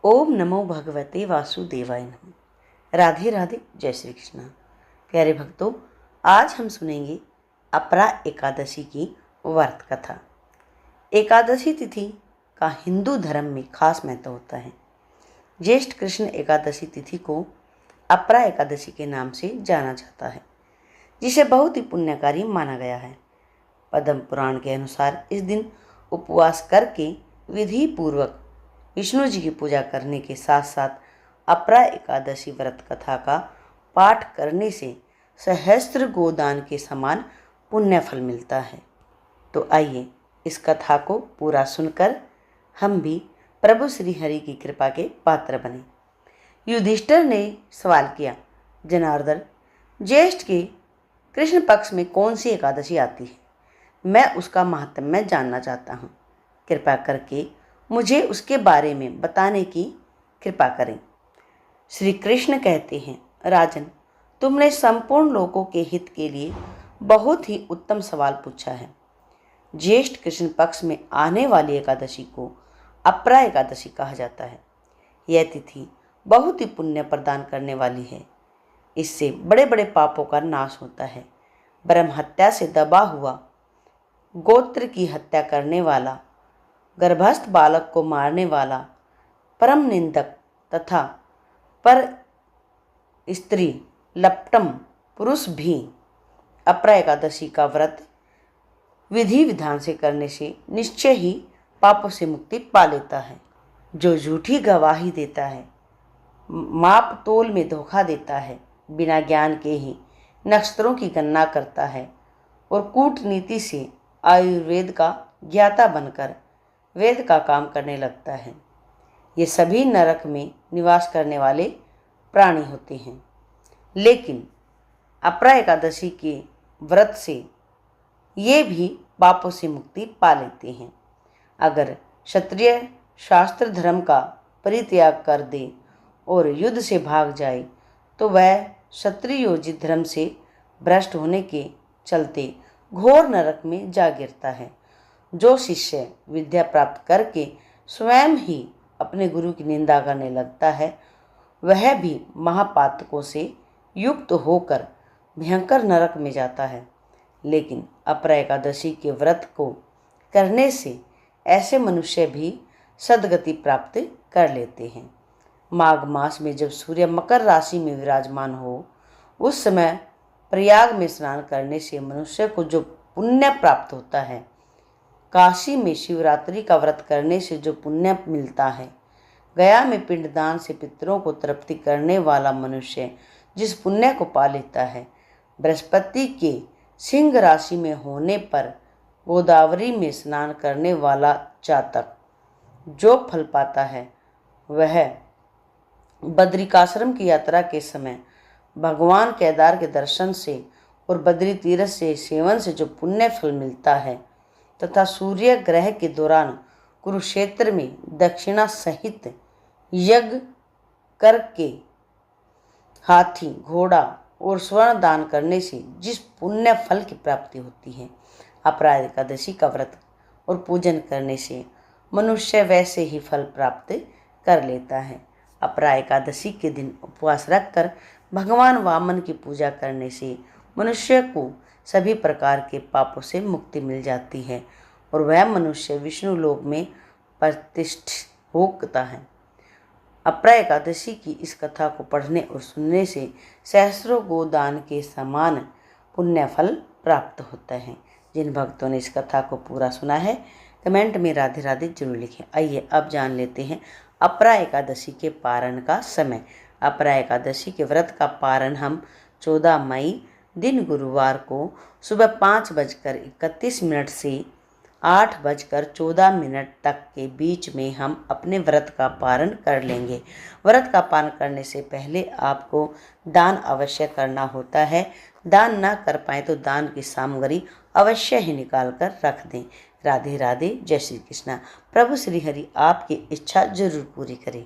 ओम नमो भगवते वासुदेवाय नमः। राधे राधे, जय श्री कृष्ण। प्यारे भक्तों, आज हम सुनेंगे अपरा एकादशी की व्रत कथा। एकादशी तिथि का हिंदू धर्म में खास महत्व होता है। ज्येष्ठ कृष्ण एकादशी तिथि को अपरा एकादशी के नाम से जाना जाता है, जिसे बहुत ही पुण्यकारी माना गया है। पद्म पुराण के अनुसार इस दिन उपवास करके विधि पूर्वक विष्णु जी की पूजा करने के साथ साथ अपरा एकादशी व्रत कथा का पाठ करने से सहस्त्र गोदान के समान पुण्य फल मिलता है। तो आइए इस कथा को पूरा सुनकर हम भी प्रभु श्री हरि की कृपा के पात्र बने। युधिष्ठिर ने सवाल किया, जनार्दन, ज्येष्ठ के कृष्ण पक्ष में कौन सी एकादशी आती है? मैं उसका महात्म्य जानना चाहता हूँ। कृपा करके मुझे उसके बारे में बताने की कृपा करें। श्री कृष्ण कहते हैं, राजन, तुमने संपूर्ण लोगों के हित के लिए बहुत ही उत्तम सवाल पूछा है। ज्येष्ठ कृष्ण पक्ष में आने वाली एकादशी को अपरा एकादशी कहा जाता है। यह तिथि बहुत ही पुण्य प्रदान करने वाली है। इससे बड़े बड़े पापों का नाश होता है। ब्रह्म हत्या से दबा हुआ, गोत्र की हत्या करने वाला, गर्भस्थ बालक को मारने वाला, परम निंदक तथा पर स्त्री लपटम पुरुष भी अपरा एकादशी का व्रत विधि विधान से करने से निश्चय ही पापों से मुक्ति पा लेता है। जो झूठी गवाही देता है, माप तोल में धोखा देता है, बिना ज्ञान के ही नक्षत्रों की गणना करता है और कूटनीति से आयुर्वेद का ज्ञाता बनकर वेद का काम करने लगता है, ये सभी नरक में निवास करने वाले प्राणी होते हैं। लेकिन अपरा एकादशी के व्रत से ये भी पापों से मुक्ति पा लेते हैं। अगर क्षत्रिय शास्त्र धर्म का परित्याग कर दे और युद्ध से भाग जाए तो वह क्षत्रियोजित धर्म से भ्रष्ट होने के चलते घोर नरक में जा गिरता है। जो शिष्य विद्या प्राप्त करके स्वयं ही अपने गुरु की निंदा करने लगता है, वह भी महापातकों से युक्त होकर भयंकर नरक में जाता है। लेकिन अपरा एकादशी के व्रत को करने से ऐसे मनुष्य भी सद्गति प्राप्त कर लेते हैं। माघ मास में जब सूर्य मकर राशि में विराजमान हो, उस समय प्रयाग में स्नान करने से मनुष्य को जो पुण्य प्राप्त होता है, काशी में शिवरात्रि का व्रत करने से जो पुण्य मिलता है, गया में पिंडदान से पितरों को तृप्ति करने वाला मनुष्य जिस पुण्य को पा लेता है, बृहस्पति के सिंह राशि में होने पर गोदावरी में स्नान करने वाला जातक जो फल पाता है, वह बद्रिकाश्रम की यात्रा के समय भगवान केदार के दर्शन से और बद्री तीर्थ से सेवन से जो पुण्य फल मिलता है, तथा सूर्य ग्रह के दौरान कुरुक्षेत्र में दक्षिणा सहित यज्ञ करके हाथी, घोड़ा और स्वर्ण दान करने से जिस पुण्य फल की प्राप्ति होती है, अपरा एकादशी का व्रत और पूजन करने से मनुष्य वैसे ही फल प्राप्त कर लेता है। अपरा एकादशी के दिन उपवास रखकर भगवान वामन की पूजा करने से मनुष्य को सभी प्रकार के पापों से मुक्ति मिल जाती है और वह मनुष्य विष्णु लोक में प्रतिष्ठित होता है। अपरा एकादशी की इस कथा को पढ़ने और सुनने से सहस्रों गोदान के समान पुण्य फल प्राप्त होता है। जिन भक्तों ने इस कथा को पूरा सुना है, कमेंट में राधे राधे जरूर लिखें। आइए अब जान लेते हैं अपरा एकादशी के पारण का समय। अपरा एकादशी के व्रत का पारण हम 14 मई दिन गुरुवार को सुबह 5:31 से 8:14 तक के बीच में हम अपने व्रत का पारण कर लेंगे। व्रत का पारण करने से पहले आपको दान अवश्य करना होता है। दान ना कर पाए तो दान की सामग्री अवश्य ही निकाल कर रख दें। राधे राधे, जय श्री कृष्णा। प्रभु श्री हरि आपकी इच्छा जरूर पूरी करें।